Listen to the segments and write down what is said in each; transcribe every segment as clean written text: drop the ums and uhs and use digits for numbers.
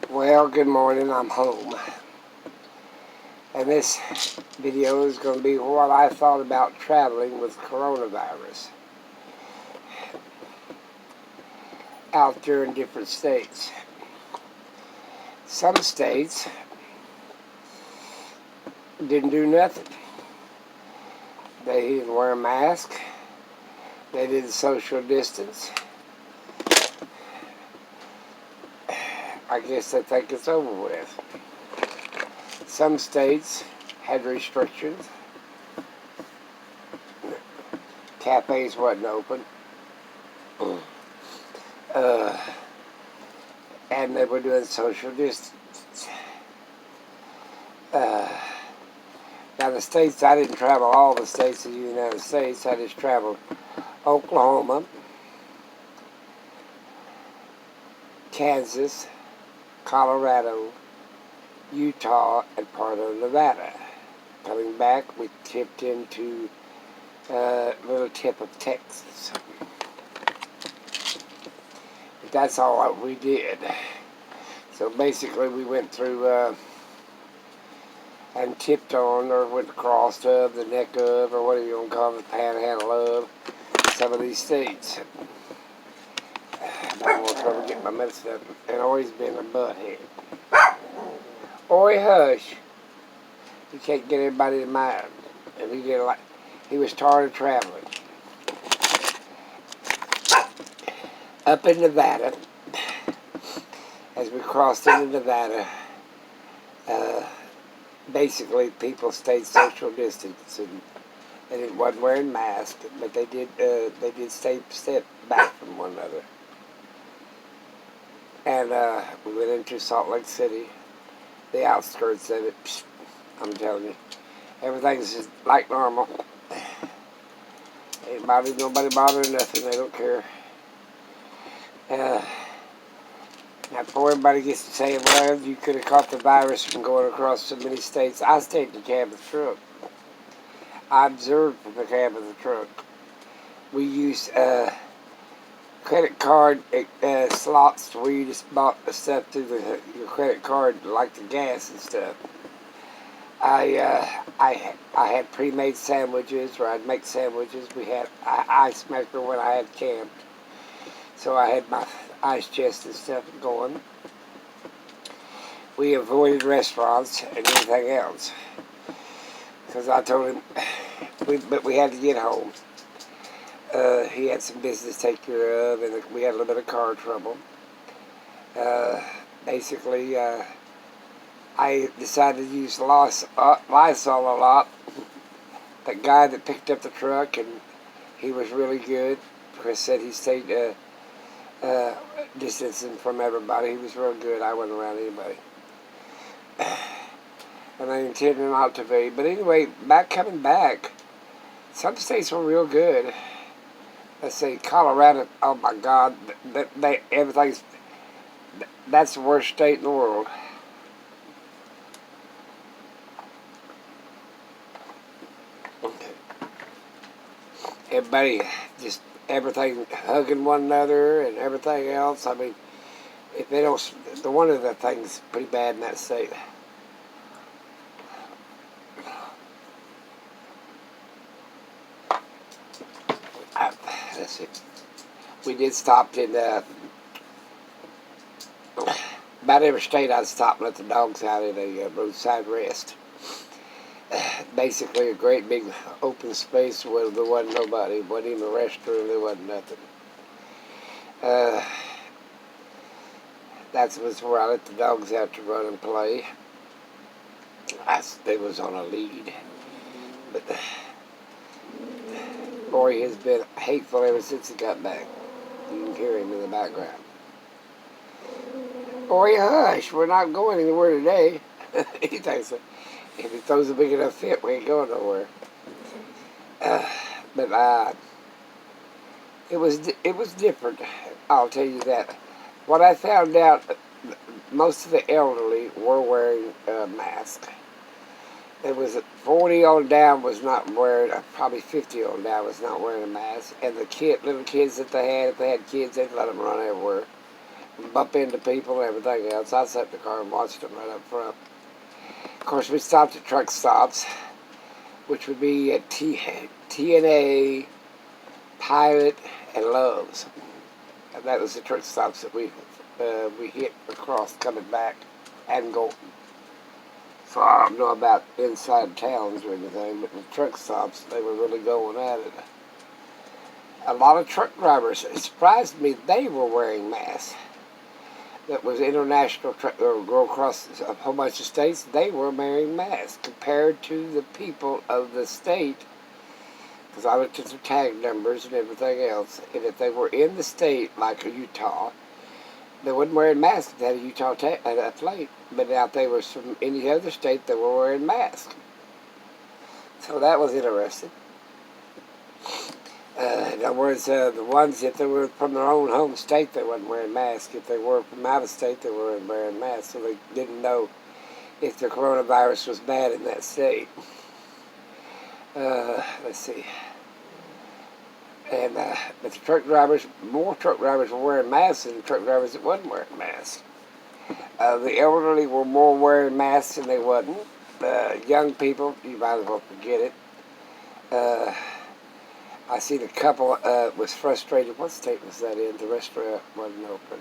Well, good morning, I'm home. And this video is going to be what I thought about traveling with coronavirus out there in different states. Some states didn't do nothing. They didn't wear a mask. They didn't social distance. I guess they think it's over with. Some states had restrictions. Cafes wasn't open. And they were doing social distance. Now the states, I didn't travel all the states of the United States. I just traveled Oklahoma, Kansas, Colorado, Utah, and part of Nevada. Coming back, we tipped into a little tip of Texas. But that's all we did. So basically we went through and tipped on, or went across of, the neck of, or whatever you want to call it, the panhandle of some of these states. I'm having more trouble getting my medicine up, and always been a butthead. Oi, hush. You can't get everybody to mind. And he did he was tired of traveling. Up in Nevada, as we crossed into Nevada, basically people stayed social distancing. They wasn't wearing masks, but they did step back from one another. And we went into Salt Lake City, the outskirts of it. I'm telling you, everything's just like normal. Ain't nobody bothering nothing. They don't care. Now, before everybody gets to saying, well, you could have caught the virus from going across so many states, I stayed in the cab of the truck. I observed from the cab of the truck. We used credit card slots where you just bought the stuff through your credit card, like the gas and stuff. I had pre-made sandwiches, where I'd make sandwiches. We had ice maker when I had camped, so I had my ice chest and stuff going. We avoided restaurants and anything else because I told him, but we had to get home. He had some business to take care of, and we had a little bit of car trouble. Basically, I decided to use Lysol a lot. The guy that picked up the truck, and he was really good. Chris said he stayed distancing from everybody. He was real good. I wasn't around anybody. And I intended not to be. But anyway, coming back, some states were real good. Let's say Colorado, oh my God, that's the worst state in the world. Everybody, just everything hugging one another and everything else. I mean, if they don't, one of the things pretty bad in that state. Let's see. We did stop in about every state I'd stop and let the dogs out in a roadside rest. Basically a great big open space where there wasn't nobody. Wasn't even a restroom, there wasn't nothing. That was where I let the dogs out to run and play. They was on a lead. But Rory has been hateful ever since he got back. You can hear him in the background. Rory, hush, we're not going anywhere today. He thinks that if he throws a big enough fit, we ain't going nowhere. But it was different. I'll tell you that. What I found out, most of the elderly were wearing a mask. It was 40 on down was not wearing, probably 50 on down was not wearing a mask. And the little kids that they had, if they had kids, they'd let them run everywhere. bump into people and everything else. I sat in the car and watched them right up front. Of course, we stopped at truck stops, which would be at TNA, Pilot, and Love's. And that was the truck stops that we hit across coming back, and Golden. So I don't know about inside towns or anything, but the truck stops, they were really going at it. A lot of truck drivers, it surprised me they were wearing masks. That was international truck, or go across a whole bunch of states, they were wearing masks compared to the people of the state. Because I looked at their tag numbers and everything else, and if they were in the state, like Utah, they wasn't wearing masks. They had a Utah plate. But now if they were from any other state, they were wearing masks. So that was interesting. In other words, the ones, if they were from their own home state, they wasn't wearing masks. If they were from out of state, they weren't wearing masks. So they didn't know if the coronavirus was bad in that state. Let's see. And but the truck drivers, more truck drivers were wearing masks than the truck drivers that wasn't wearing masks. The elderly were more wearing masks than they wasn't. Young people, you might as well forget it. I seen a couple was frustrated. What state was that in? The restaurant wasn't open.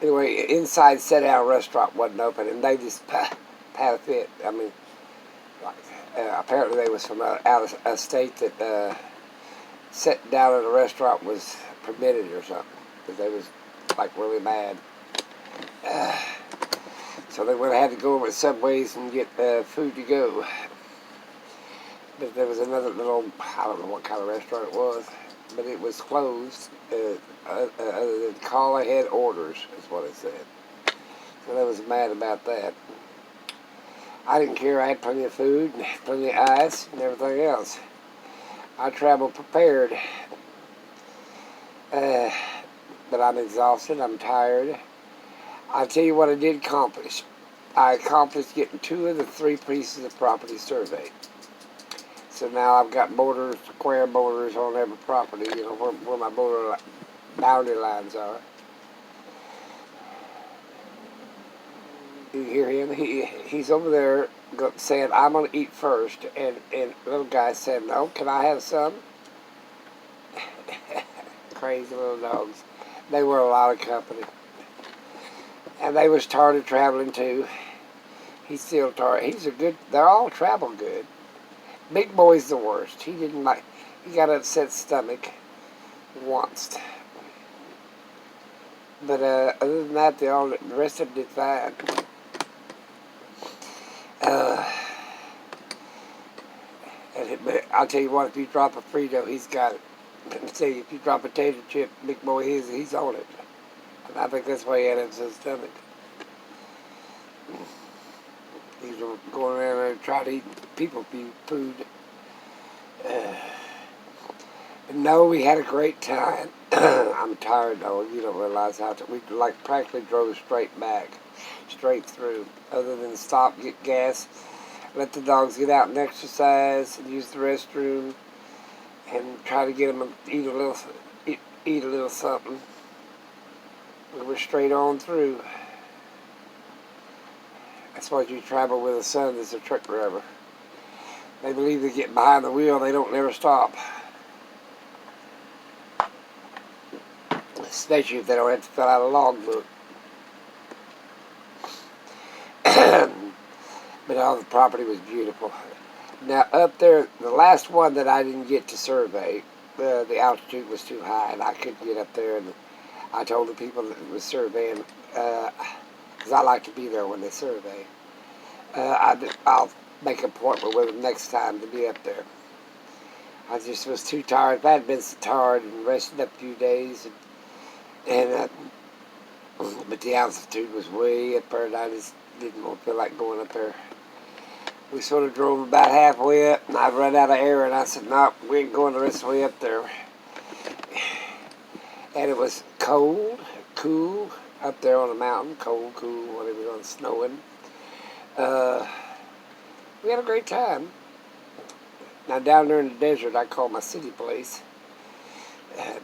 Anyway, inside sit-down restaurant wasn't open, and they just had a fit. I mean, apparently they was from out of a state that sitting down at a restaurant was permitted or something, because they was like really mad. So they would have had to go over to Subways and get food to go. But there was another little, I don't know what kind of restaurant it was, but it was closed other than call ahead orders, is what it said. So they was mad about that. I didn't care. I had plenty of food, and plenty of ice, and everything else. I traveled prepared. But I'm exhausted. I'm tired. I'll tell you what I did accomplish. I accomplished getting 2 of the 3 pieces of property surveyed. So now I've got borders, square borders on every property, you know, where my border boundary lines are. You hear him? He's over there saying, I'm going to eat first. And the little guy said, no, can I have some? Crazy little dogs. They were a lot of company. And they was tired of traveling too. He's still tired. They're all travel good. Big Boy's the worst. He got an upset stomach once. But other than that, the rest of them did fine. But I'll tell you what, if you drop a Frito, he's got it. Let me tell you, if you drop a potato chip, Big Boy, he's on it. And I think that's why he had it in his stomach. He's going around there and trying to eat people food. But no, we had a great time. I'm tired though. You don't realize how we practically drove straight through. Other than stop, get gas, let the dogs get out and exercise, and use the restroom, and try to get them to eat a little something. We were straight on through. That's why you travel with a son that's a truck driver. They believe they get behind the wheel, they don't never stop. Especially if they don't have to fill out a logbook. But all the property was beautiful. Now up there, the last one that I didn't get to survey, the altitude was too high and I couldn't get up there. And I told the people that was surveying, because I like to be there when they survey, I'll make an appointment with them next time to be up there. I just was too tired. If I had been so tired and rested up a few days, but the altitude was way up there, and I just didn't want to feel like going up there. We sort of drove about halfway up, and I'd run out of air, and I said, no, we ain't going the rest of the way up there. And it was cold, cool, up there on the mountain, cold, cool, whatever it was, snowing. We had a great time. Now down there in the desert, I call my city place.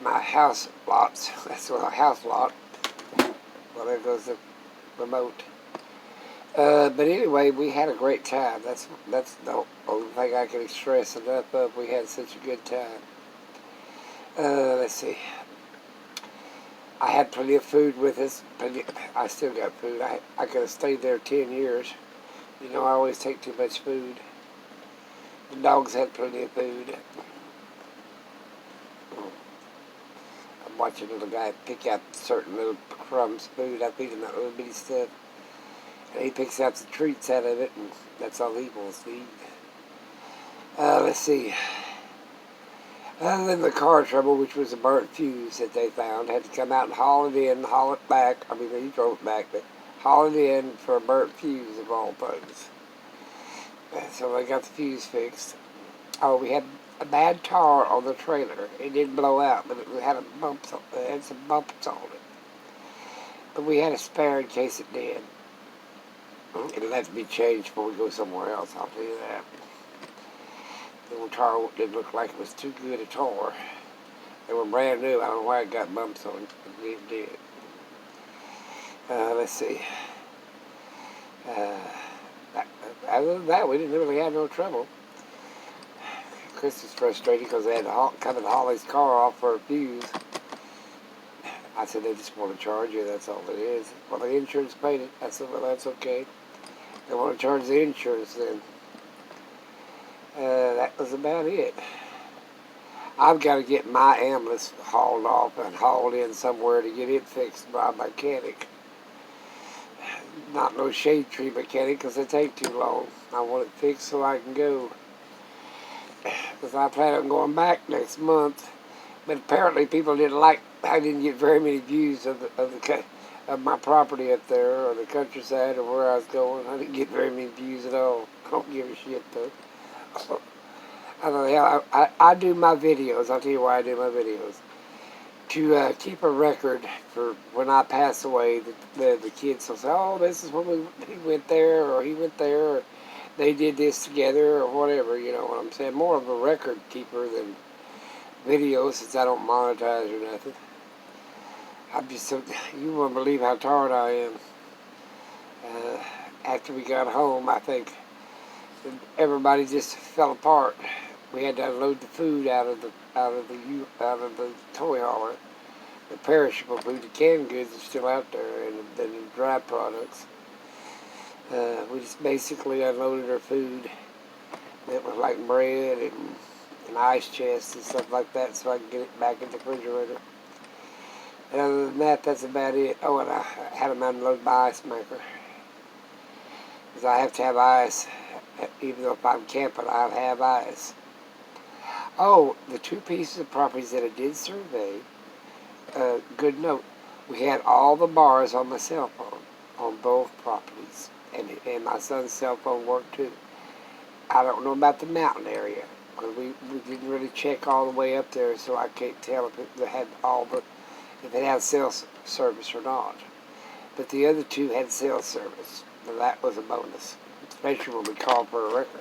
my house lots. That's what a house lot. Well, there goes the remote. But anyway, we had a great time. That's the only thing I can express enough of. We had such a good time. Let's see. I had plenty of food with us. I still got food. I could have stayed there 10 years. You know, I always take too much food. The dogs had plenty of food. I'm watching a little guy pick out certain little crumbs of food. I feed him that little bitty stuff. And he picks out the treats out of it, and that's all he wants to eat. Let's see. Other than the car trouble, which was a burnt fuse that they found, had to come out and haul it in, haul it back. I mean, he drove it back, but haul it in for a burnt fuse of all things. So they got the fuse fixed. Oh, we had a bad tar on the trailer. It didn't blow out, but it had some bumps on it. But we had a spare in case it did. It'll have to be changed before we go somewhere else, I'll tell you that. The old tar didn't look like it was too good a tar. They were brand new. I don't know why it got bumps on it, but it did. Let's see. Other than that, we didn't really have no trouble. Chris was frustrated because they had to come and haul his car off for a fuse. I said, they just want to charge you, that's all it is. Well, the insurance paid it. I said, well, that's okay. They want to charge the insurance then. That was about it. I've got to get my ambulance hauled off and hauled in somewhere to get it fixed by a mechanic. Not no shade tree mechanic because they take too long. I want it fixed so I can go. Because I plan on going back next month. But apparently people didn't like, I didn't get very many views of my property up there or the countryside or where I was going. I didn't get very many views at all. I don't give a shit though. I don't know, I do my videos. I'll tell you why I do my videos. To keep a record for when I pass away, the kids will say, oh, this is when he went there, or he went there, or they did this together, or whatever, you know what I'm saying. More of a record keeper than video, since I don't monetize or nothing. I'm just so, you won't believe how tired I am. After we got home, I think everybody just fell apart. We had to unload the food out of the toy hauler. The perishable food, the canned goods are still out there, and the dry products. We just basically unloaded our food. It was like bread and ice chests and stuff like that, so I could get it back in the refrigerator. And other than that, that's about it. Oh, and I had them unload my ice maker. Because I have to have ice. Even though if I'm camping, I'll have ice. Oh, the two pieces of properties that I did survey, good note, we had all the bars on my cell phone on both properties. And my son's cell phone worked too. I don't know about the mountain area, because we didn't really check all the way up there, so I can't tell if it had if it had cell service or not. But the other two had cell service, and that was a bonus, especially when we called for a record.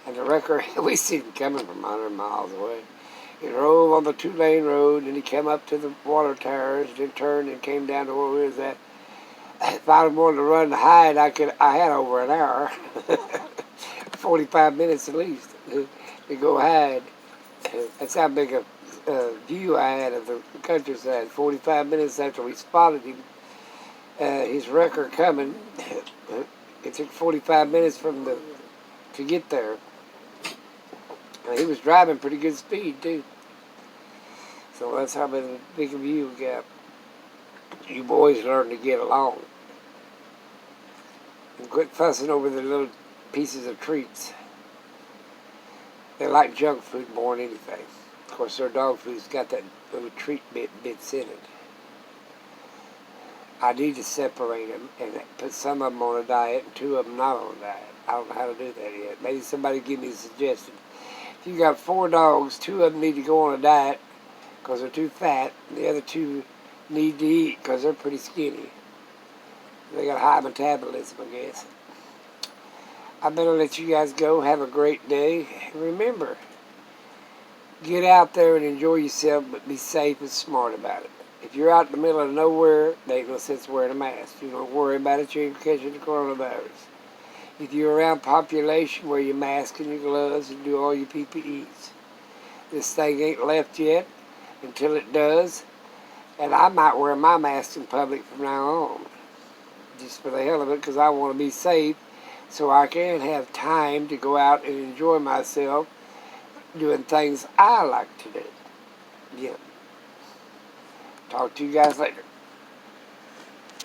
And the wrecker, we seen him coming from 100 miles away. He drove on the 2-lane road, and he came up to the water towers, then turned and came down to where we was at. If I wanted to run to hide, I had over an hour, 45 minutes at least, to go hide. That's how big a view I had of the countryside. 45 minutes after we spotted him, his wrecker coming. It took 45 minutes to get there. He was driving pretty good speed, too. So that's how big a view we got. You boys learn to get along. And quit fussing over the little pieces of treats. They like junk food more than anything. Of course, their dog food's got that little treat bits in it. I need to separate them and put some of them on a diet and 2 of them not on a diet. I don't know how to do that yet. Maybe somebody give me a suggestion. If you got 4 dogs, 2 of them need to go on a diet because they're too fat, and the other 2 need to eat because they're pretty skinny. They got high metabolism, I guess. I better let you guys go. Have a great day. And remember, Get out there and enjoy yourself, but be safe and smart about it. If you're out in the middle of nowhere, there ain't no sense wearing a mask. You don't worry about it, you ain't catching the coronavirus. If you're around population, wear your mask and your gloves and do all your PPEs. This thing ain't left yet until it does, and I might wear my mask in public from now on, just for the hell of it, because I want to be safe so I can have time to go out and enjoy myself doing things I like to do. Yeah. Talk to you guys later.